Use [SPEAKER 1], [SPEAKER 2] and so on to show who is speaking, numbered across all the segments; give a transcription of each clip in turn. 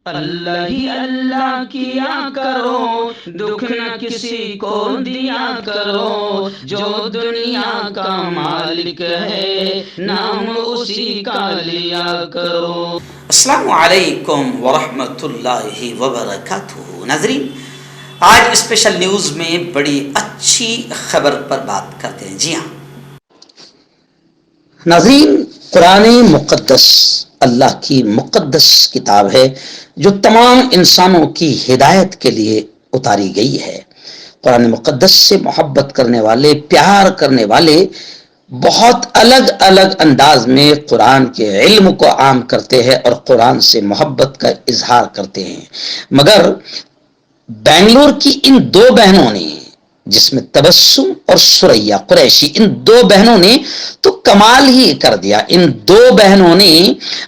[SPEAKER 1] اللہ ہی اللہ کیا کرو، دکھ نہ کسی کو دیا کرو، جو دنیا کا مالک ہے نام اسی کا لیا کرو۔
[SPEAKER 2] السلام علیکم ورحمۃ اللہ وبرکاتہ۔ ناظرین، آج اسپیشل نیوز میں بڑی اچھی خبر پر بات کرتے ہیں۔ جی ہاں ناظرین، قرآن مقدس اللہ کی مقدس کتاب ہے جو تمام انسانوں کی ہدایت کے لیے اتاری گئی ہے۔ قرآن مقدس سے محبت کرنے والے، پیار کرنے والے بہت الگ الگ انداز میں قرآن کے علم کو عام کرتے ہیں اور قرآن سے محبت کا اظہار کرتے ہیں، مگر بنگلور کی ان دو بہنوں نے، جس میں تبسم اور سریا قریشی، ان دو بہنوں نے تو کمال ہی کر دیا۔ ان دو بہنوں نے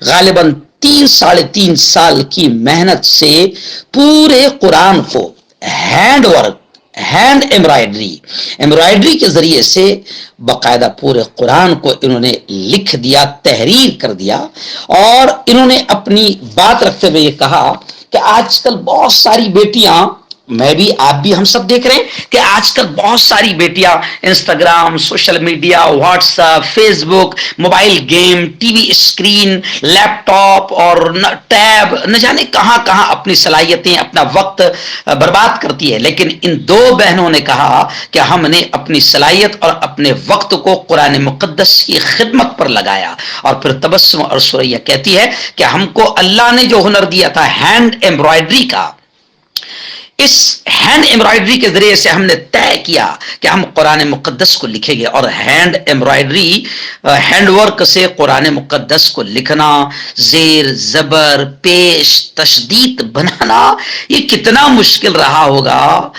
[SPEAKER 2] غالباً 3-3.5 سال کی محنت سے پورے قرآن کو ہینڈ ورک، ہینڈ ایمبرائڈری کے ذریعے سے باقاعدہ پورے قرآن کو انہوں نے لکھ دیا، تحریر کر دیا، اور انہوں نے اپنی بات رکھتے ہوئے یہ کہا کہ آج کل بہت ساری بیٹیاں، میں بھی، آپ بھی، ہم سب دیکھ رہے ہیں کہ آج کل بہت ساری بیٹیاں Instagram, social media, WhatsApp, Facebook, mobile game, T V screen, laptop اور ٹیب، نہ جانے کہاں کہاں اپنی صلاحیتیں، اپنا وقت برباد کرتی ہے۔ لیکن ان دو بہنوں نے کہا کہ ہم نے اپنی صلاحیت اور اپنے وقت کو قرآن مقدس کی خدمت پر لگایا۔ اور پھر تبسم اور سریا کہتی ہے کہ ہم کو اللہ نے جو ہنر دیا تھا ہینڈ ایمبرائڈری کا، اس ہینڈ ایمبرائڈری کے ذریعے سے ہم نے طے کیا کہ ہم قرآن مقدس کو لکھیں گے۔ اور ہینڈ ایمبرائڈری، ہینڈ ورک سے قرآن مقدس کو لکھنا، زیر زبر، پیش، تشدید بنانا، یہ کتنا مشکل رہا ہوگا،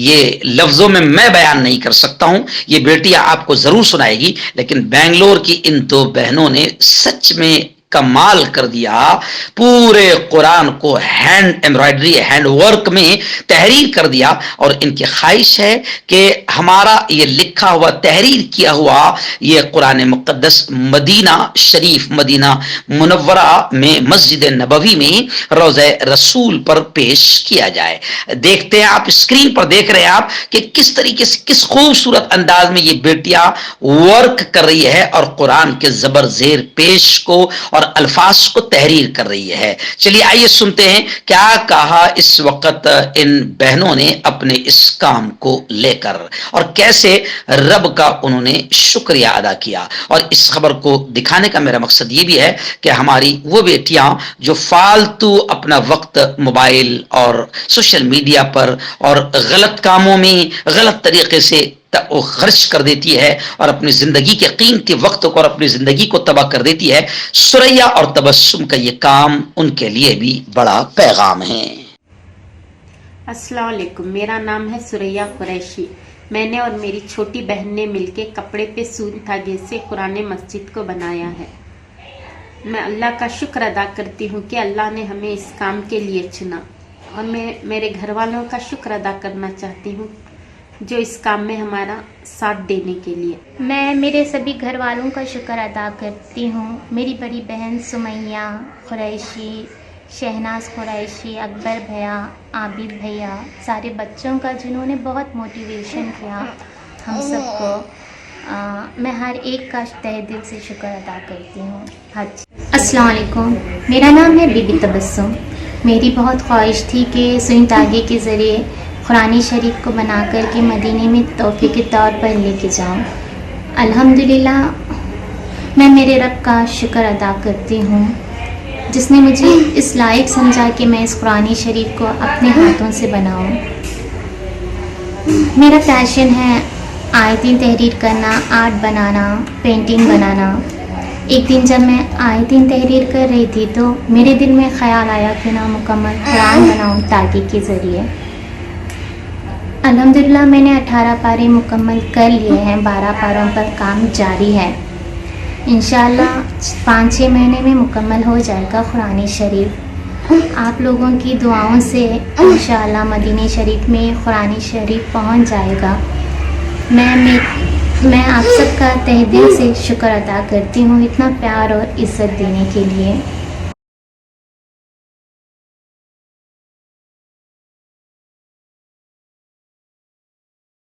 [SPEAKER 2] یہ لفظوں میں بیان نہیں کر سکتا ہوں۔ یہ بیٹیاں آپ کو ضرور سنائے گی، لیکن بنگلور کی ان دو بہنوں نے سچ میں کمال کر دیا، پورے قرآن کو ہینڈ ایمبرائڈری، ہینڈ ورک میں تحریر کر دیا۔ اور ان کی خواہش ہے کہ ہمارا یہ لکھا ہوا، تحریر کیا ہوا یہ قرآن مقدس مدینہ شریف، مدینہ منورہ میں مسجد نبوی میں روضہ رسول پر پیش کیا جائے۔ دیکھتے ہیں آپ، اسکرین پر دیکھ رہے ہیں آپ کہ کس طریقے سے، کس خوبصورت انداز میں یہ بیٹیاں ورک کر رہی ہے اور قرآن کے زبر زیر پیش کو اور الفاظ کو تحریر کر رہی ہے۔ چلیے آئیے سنتے ہیں کیا کہا اس وقت ان بہنوں نے اپنے اس کام کو لے کر، اور کیسے رب کا انہوں نے شکریہ ادا کیا۔ اور اس خبر کو دکھانے کا میرا مقصد یہ بھی ہے کہ ہماری وہ بیٹیاں جو فالتو اپنا وقت موبائل اور سوشل میڈیا پر اور غلط کاموں میں غلط طریقے سے وہ خرچ کر دیتی ہے اور اپنی زندگی کے قیمتی وقت کو اور اپنی زندگی کو تباہ کر دیتی ہے، سریا اور تبسم کا یہ کام ان کے لیے بھی بڑا پیغام ہے۔
[SPEAKER 3] السلام علیکم، میرا نام ہے سریا قریشی۔ میں نے اور میری چھوٹی بہن نے مل کے کپڑے پہ سوئی دھاگے سے قرآن مسجد کو بنایا ہے۔ میں اللہ کا شکر ادا کرتی ہوں کہ اللہ نے ہمیں اس کام کے لیے چنا، اور میں میرے گھر والوں کا شکر ادا کرنا چاہتی ہوں جو اس کام میں ہمارا ساتھ دینے کے لیے۔
[SPEAKER 4] میں میرے سبھی گھر والوں کا شکر ادا کرتی ہوں، میری بڑی بہن سمیہ قریشی، شہناز قریشی، اکبر بھیا، عابد بھیا، سارے بچوں کا جنہوں نے بہت موٹیویشن کیا ہم سب کو۔ میں ہر ایک کا تہہ دل سے شکر ادا کرتی ہوں۔ السلام علیکم، میرا نام ہے بی بی تبسم۔ میری بہت خواہش تھی کہ سوئی دھاگے کے ذریعے قرآن شریف کو بنا کر کے مدینے میں تحفے کے طور پر لے کے جاؤں۔ الحمدللہ میں میرے رب کا شکر ادا کرتی ہوں جس نے مجھے اس لائق سمجھا کہ میں اس قرآن شریف کو اپنے ہاتھوں سے بناؤں۔ میرا پیشن ہے آیتیں تحریر کرنا، آرٹ بنانا، پینٹنگ بنانا۔ ایک دن جب میں آیتیں تحریر کر رہی تھی تو میرے دل میں خیال آیا کہ نا مکمل قرآن بناؤں تاکہ کے ذریعے۔ الحمدللہ میں نے 18 پارے مکمل کر لیے ہیں، 12 پاروں پر کام جاری ہے۔ انشاءاللہ 5-6 مہینے میں مکمل ہو جائے گا قرآن شریف۔ آپ لوگوں کی دعاؤں سے انشاءاللہ مدینہ شریف میں قرآن شریف پہنچ جائے گا۔ میں آپ سب کا تہ دل سے شکر ادا کرتی ہوں اتنا پیار اور عزت دینے کے لیے۔